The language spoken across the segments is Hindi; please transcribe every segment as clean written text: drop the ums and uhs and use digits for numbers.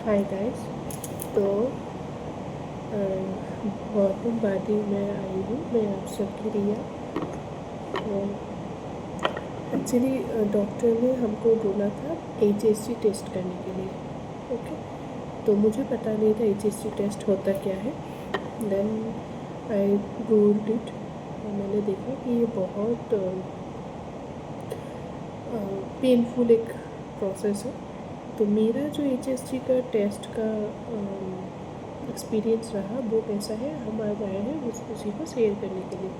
Hi guys. तो बहुत दिन बाद ही मैं आई हूँ। मैं आप सबकी रिया। तो एक्चुअली डॉक्टर ने हमको बोला था HSG टेस्ट करने के लिए। ओके, तो मुझे पता नहीं था HSG टेस्ट होता क्या है। देन आई गूगल्ड इट और मैंने देखा कि ये बहुत पेनफुल एक प्रोसेस है। तो मेरा जो HSG का टेस्ट का एक्सपीरियंस रहा वो कैसा है, हम आज आए हैं उसी को शेयर करने के लिए।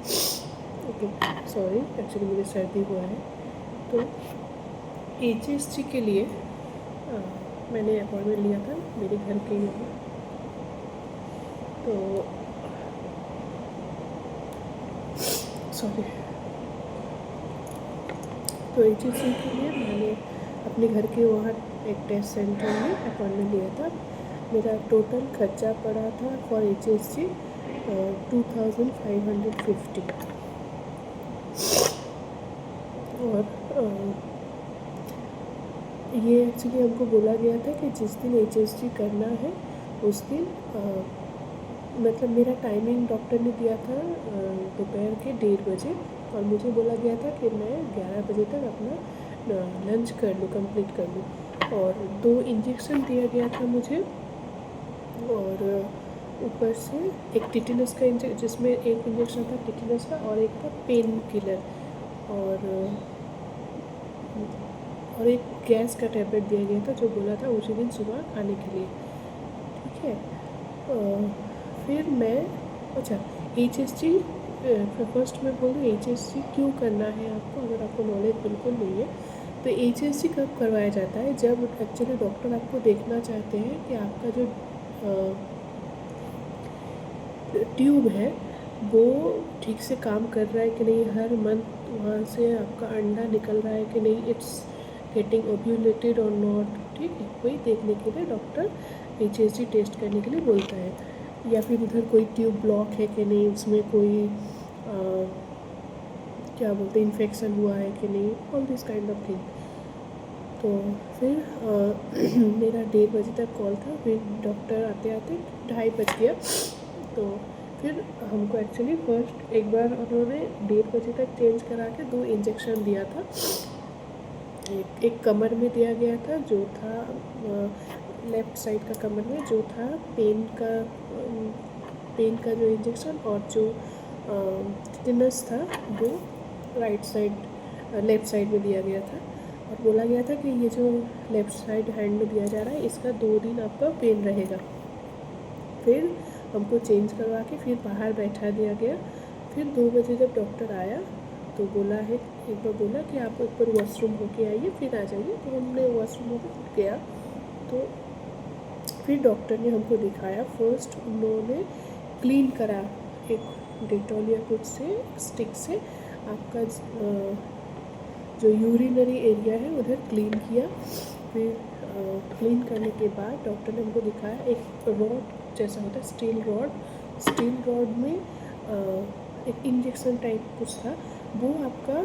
ओके, सॉरी, एक्चुअली मुझे सर्दी हुआ है। तो HSG के लिए मैंने अपॉइंटमेंट लिया था मेरे घर के यहाँ। तो सॉरी, तो HSG के लिए मैंने अपने घर के वहाँ एक टेस्ट सेंटर में अपॉइंटमेंट लिया था। मेरा टोटल खर्चा पड़ा था फॉर HSG 2550। और ये एक्चुअली हमको बोला गया था कि जिस दिन HSG करना है उस दिन मतलब मेरा टाइमिंग डॉक्टर ने दिया था दोपहर के 1:30 बजे, और मुझे बोला गया था कि मैं 11 बजे तक अपना लंच कर लूँ, कंप्लीट कर लूँ। और 2 इंजेक्शन दिया गया था मुझे, और ऊपर से एक टिटेनस का जिसमें एक इंजेक्शन था टिटेनस का और एक था पेन किलर, और एक गैस का टैबलेट दिया गया था जो बोला था उसी दिन सुबह खाने के लिए। ठीक है। फिर मैं अच्छा, HSG फर्स्ट मैं बोलूँ HSG क्यों करना है आपको, अगर आपको नॉलेज बिल्कुल नहीं है। तो HSG कब करवाया जाता है, जब एक्चुअली डॉक्टर आपको देखना चाहते हैं कि आपका जो ट्यूब है वो ठीक से काम कर रहा है कि नहीं, हर मंथ वहाँ से आपका अंडा निकल रहा है कि नहीं, इट्स गेटिंग ओव्यूलेटेड और नॉट। ठीक है, वही देखने के लिए डॉक्टर HSG टेस्ट करने के लिए बोलता है। या फिर उधर कोई ट्यूब ब्लॉक है कि नहीं, उसमें कोई क्या बोलते हैं इन्फेक्शन हुआ है कि नहीं, all this kind of thing. तो फिर मेरा 1:30 बजे तक कॉल था, फिर डॉक्टर आते आते 2:30 बज गया। तो फिर हमको एक्चुअली फर्स्ट एक बार उन्होंने 1:30 बजे तक चेंज करा के 2 इंजेक्शन दिया था। एक कमर में दिया गया था जो था लेफ़्ट साइड का कमर में जो था पेन का जो इंजेक्शन, और जो टिटेनस था वो राइट साइड लेफ़्ट साइड में दिया गया था। और बोला गया था कि ये जो लेफ़्ट साइड हैंड में दिया जा रहा है इसका 2 दिन आपका पेन रहेगा। फिर हमको चेंज करवा के फिर बाहर बैठा दिया गया। फिर 2 बजे जब डॉक्टर आया तो बोला है, एक बार बोला कि आप ऊपर वॉशरूम होके आइए फिर आ जाइए। तो हमने वॉशरूम होकर गया। तो फिर डॉक्टर ने हमको दिखाया, फर्स्ट उन्होंने क्लीन करा एक डेटॉल या कुछ से स्टिक से आपका जो यूरिनरी एरिया है उधर क्लीन किया। फिर क्लीन करने के बाद डॉक्टर ने हमको दिखाया एक रॉड जैसा होता है, स्टील रॉड में एक इंजेक्शन टाइप कुछ था, वो आपका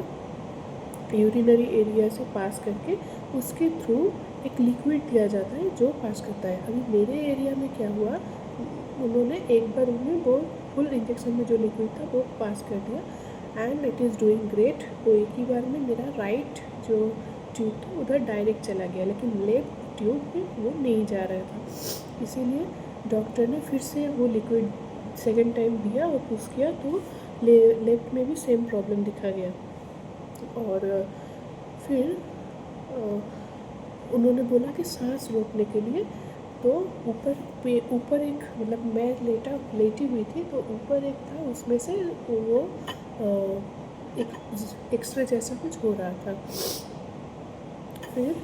यूरिनरी एरिया से पास करके उसके थ्रू एक लिक्विड दिया जाता है जो पास करता है। अभी मेरे एरिया में क्या हुआ, उन्होंने एक बार उन्हें वो फुल इंजेक्शन में जो लिक्विड था वो पास कर दिया and it is doing great. वो एक ही बार में मेरा राइट जो ट्यूब था उधर डायरेक्ट चला गया, लेकिन लेफ्ट ट्यूब में वो नहीं जा रहा था। इसीलिए डॉक्टर ने फिर से वो लिक्विड सेकेंड टाइम दिया और पुश किया तो लेफ्ट में भी सेम प्रॉब्लम दिखा गया। और फिर उन्होंने बोला कि सांस रोकने के लिए, तो ऊपर एक मतलब मैं लेटी हुई थी तो ऊपर एक था, उसमें से वो एक एक्सरे जैसा कुछ हो रहा था। फिर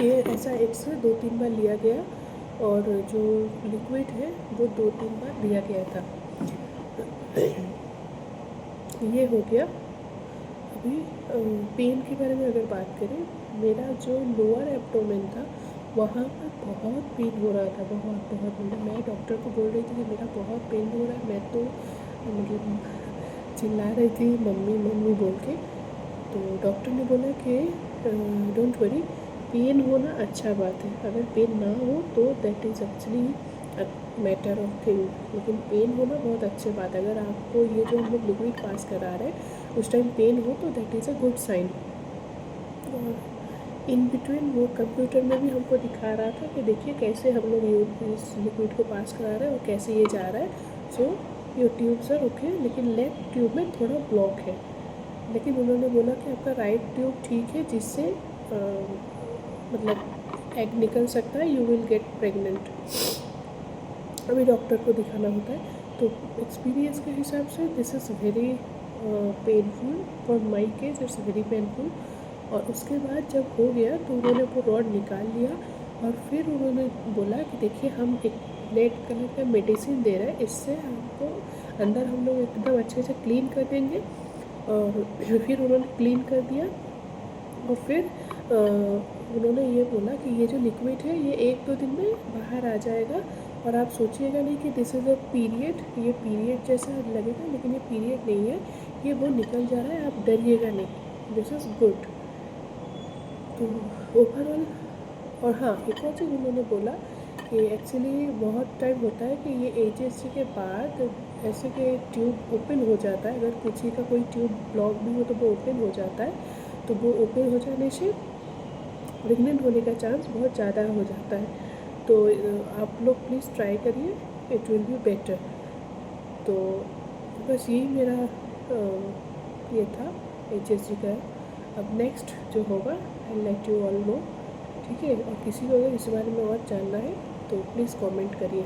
ये ऐसा एक्सरे 2-3 बार लिया गया और जो लिक्विड है वो 2-3 बार दिया गया था। ये हो गया। अभी पेन के बारे में अगर बात करें, मेरा जो लोअर एब्डोमेन था वहाँ पर बहुत पेन हो रहा था, बहुत मतलब मैं डॉक्टर को बोल रही थी कि मेरा बहुत पेन हो रहा है। मैं तो मतलब चिल्ला रही थी मम्मी मम्मी बोल के। तो डॉक्टर ने बोला कि डोंट वरी, पेन होना अच्छा बात है, अगर पेन ना हो तो that is actually matter of thing, लेकिन पेन होना बहुत अच्छी बात है। अगर आपको ये जो हम लोग लिक्विड पास करा रहे हैं उस टाइम पेन हो तो that is a good sign. और इन बिटवीन वो कंप्यूटर में भी हमको दिखा रहा था कि देखिए कैसे हम लोग इस लिक्विड को पास करा रहे हैं और कैसे ये जा रहा है। So your tubes are okay, लेकिन लेफ्ट ट्यूब में थोड़ा ब्लॉक है। लेकिन उन्होंने बोला कि आपका राइट ट्यूब ठीक है, जिससे मतलब एग निकल सकता है, यू विल गेट प्रेग्नेंट। अभी डॉक्टर को दिखाना होता है। तो एक्सपीरियंस के हिसाब से this is very painful for my case, it's very painful. और उसके बाद जब हो गया तो उन्होंने वो रॉड निकाल लिया और फिर उन्होंने बोला कि देखिए हम एक रेड कलर का मेडिसिन दे रहे हैं, इससे हमको अंदर हम लोग एकदम अच्छे से क्लीन कर देंगे। और फिर उन्होंने क्लीन कर दिया और फिर उन्होंने ये बोला कि ये जो लिक्विड है ये 1-2 दिन में बाहर आ जाएगा और आप सोचिएगा नहीं कि दिस इज़ अ पीरियड, ये पीरियड जैसा लगेगा, लेकिन ये पीरियड नहीं है, ये वो निकल जा रहा है, आप डरिएगा नहीं, दिस इज़ गुड। तो ओवरऑल, और हाँ एक और चीज़ उन्होंने बोला कि एक्चुअली बहुत टाइम होता है कि ये एचएससी के बाद ऐसे कि ट्यूब ओपन हो जाता है, अगर किसी का कोई ट्यूब ब्लॉक भी हो तो वो ओपन हो जाता है, तो वो ओपन हो जाने से प्रेग्नेंट होने का चांस बहुत ज़्यादा हो जाता है। तो आप लोग प्लीज़ ट्राई करिए, इट विल बी बेटर। तो बस यही मेरा ये था एचएसजी का। अब नेक्स्ट जो होगा I let you all know, ठीक है। और किसी को अगर इस बारे में और जानना है तो प्लीज़ कमेंट करिए।